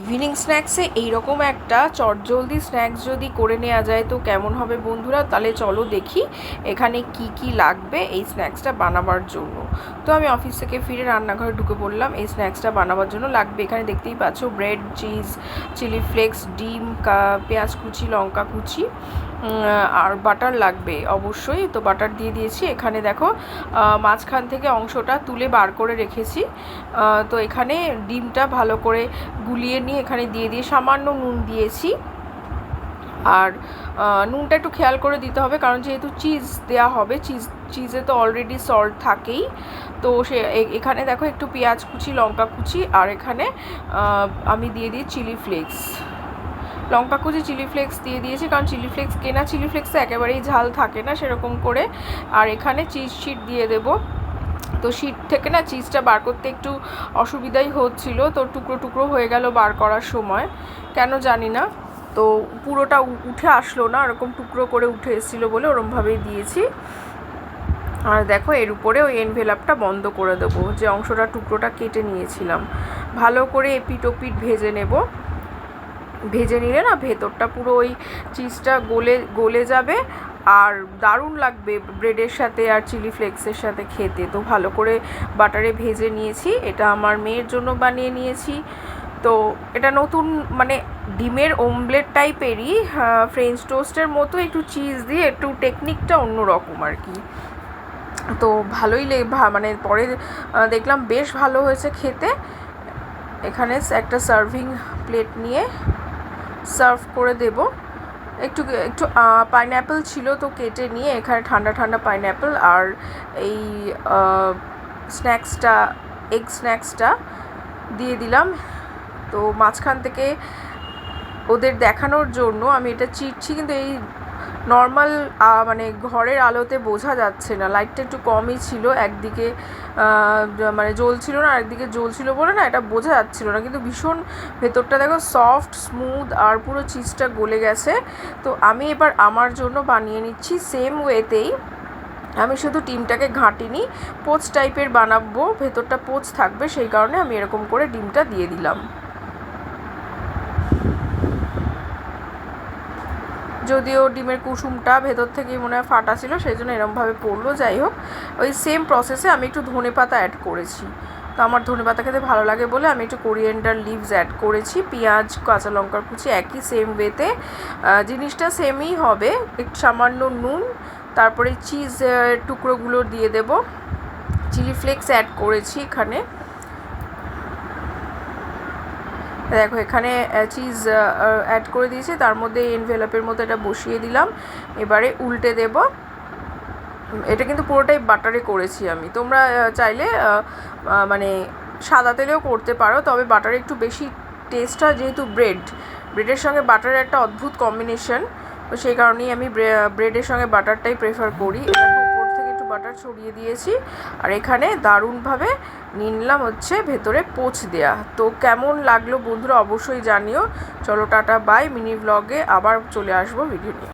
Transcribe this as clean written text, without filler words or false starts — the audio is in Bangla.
ইভিনিং স্ন্যাক্সে এইরকম একটা চটজলদি স্ন্যাক্স যদি করে নেওয়া যায় তো কেমন হবে বন্ধুরা। তাহলে চলো দেখি এখানে কি কি লাগবে এই স্ন্যাক্সটা বানাবার জন্য। তো আমি অফিস থেকে ফিরে রান্নাঘরে ঢুকে পড়লাম। এই স্ন্যাক্সটা বানাবার জন্য লাগবে, এখানে দেখতেই পাচ্ছ, ব্রেড, চিজ, চিলি ফ্লেক্স, ডিম, পেঁয়াজ কুচি, লঙ্কা কুচি আর বাটার লাগবে অবশ্যই। তো বাটার দিয়ে দিয়েছি। এখানে দেখো মাঝখান থেকে অংশটা তুলে বার করে রেখেছি। তো এখানে ডিমটা ভালো করে গুলিয়ে নিয়ে এখানে দিয়ে সামান্য নুন দিয়েছি। আর নুনটা একটু খেয়াল করে দিতে হবে, কারণ যেহেতু চিজ দেওয়া হবে, চিজে তো অলরেডি সল্ট থাকেই। তো এখানে দেখো একটু পেঁয়াজ কুচি, লঙ্কা কুচি, আর এখানে আমি দিয়ে দিই চিলি ফ্লেক্স, লঙ্কা কুচি, চিলি ফ্লেক্স দিয়ে দিয়েছি, কারণ চিলি ফ্লেক্স কেনা চিলি ফ্লেক্সে একেবারেই ঝাল থাকে না সেরকম করে। আর এখানে চিজ শিট দিয়ে দেবো। তো শিট থেকে না চিজটা বার করতে একটু অসুবিধাই হচ্ছিল, তো টুকরো টুকরো হয়ে গেল বার করার সময়, কেন জানি না। তো পুরোটা উঠে আসলো না, ওরকম টুকরো করে উঠে এসেছিলো বলে ওরমভাবেই দিয়েছি। আর দেখো এর উপরে ওই এনভেলাপটা বন্ধ করে দেবো, যে অংশটা টুকরোটা কেটে নিয়েছিলাম। ভালো করে এপিট ওপিট ভেজে নেব। ভেজে নিলে না ভেতরটা পুরো ওই চিজটা গলে যাবে, আর দারুণ লাগবে ব্রেডের সাথে আর চিলি ফ্লেক্সের সাথে খেতে। তো ভালো করে বাটারে ভেজে নিয়েছি। এটা আমার মেয়ের জন্য বানিয়ে নিয়েছি। তো এটা নতুন, মানে ডিমের অমলেট টাইপেরই, ফ্রেঞ্চ টোস্টের মতো, একটু চিজ দিয়ে একটু টেকনিকটা অন্যরকম আর কি। তো ভালোই মানে পরে দেখলাম বেশ ভালো হয়েছে খেতে। এখানে একটা সার্ভিং প্লেট নিয়ে সার্ভ করে দেব। একটু পাইনঅ্যাপেল ছিল তো কেটে নিয়ে এখানে ঠান্ডা ঠান্ডা পাইনঅ্যাপেল আর এই স্ন্যাক্সটা, এগ স্ন্যাক্সটা দিয়ে দিলাম। তো মাঝখান থেকে ওদের দেখানোর জন্য আমি এটা চিরছি, কিন্তু এই নর্মাল মানে ঘরের আলোতে বোঝা যাচ্ছে না, লাইটটা একটু কমই ছিল, একদিকে মানে জ্বলছিল না, আরেকদিকে জ্বলছিল বলে না এটা বোঝা যাচ্ছিল না। কিন্তু ভীষণ ভেতরটা দেখো সফট স্মুথ আর পুরো চিজটা গলে গেছে। তো আমি এবার আমার জন্য বানিয়ে নিচ্ছি সেম ওয়েতেই। আমি শুধু ডিমটাকে ঘাঁটিনি, পোচ টাইপের বানাবো, ভেতরটা পোচ থাকবে, সেই কারণে আমি এরকম করে ডিমটা দিয়ে দিলাম। যদিও ডিমের কুসুমটা ভেতর থেকেই মনে হয় ফাটা ছিল, সেই জন্য এরমভাবে পড়লো। যাই হোক, ওই সেম প্রসেসে আমি একটু ধনেপাতা অ্যাড করেছি। তো আমার ধনেপাতা খেতে ভালো লাগে বলে আমি একটু কোরিয়েন্ডার লিভস অ্যাড করেছি। পেঁয়াজ, কাঁচা লঙ্কার কুচি একই সেম ওয়েতে, জিনিসটা সেমই হবে। একটু সামান্য নুন, তারপরে চিজ টুকরোগুলো দিয়ে দেব। চিলি ফ্লেক্স অ্যাড করেছি এখানে। দেখো এখানে চিজ অ্যাড করে দিয়েছি, তার মধ্যে এনভেলপের মধ্যে এটা বসিয়ে দিলাম। এবারে উল্টে দেব। এটা কিন্তু পুরোটাই বাটারে করেছি আমি। তোমরা চাইলে মানে সাদা তেলেও করতে পারো, তবে বাটারে একটু বেশি টেস্ট হয়, যেহেতু ব্রেডের সঙ্গে বাটারের একটা অদ্ভুত কম্বিনেশন। তো সেই কারণেই আমি ব্রেডের সঙ্গে বাটারটাই প্রেফার করি। উপর থেকে একটু বাটার ছড়িয়ে দিয়েছি, আর এখানে দারুণভাবে নিলাম হচ্ছে ভেতরে পোচ দেয়া। তো কেমন লাগলো বন্ধুরা অবশ্যই জানিও। চলো টাটা বাই, মিনি ব্লগে আবার চলে আসবো ভিডিও নিয়ে।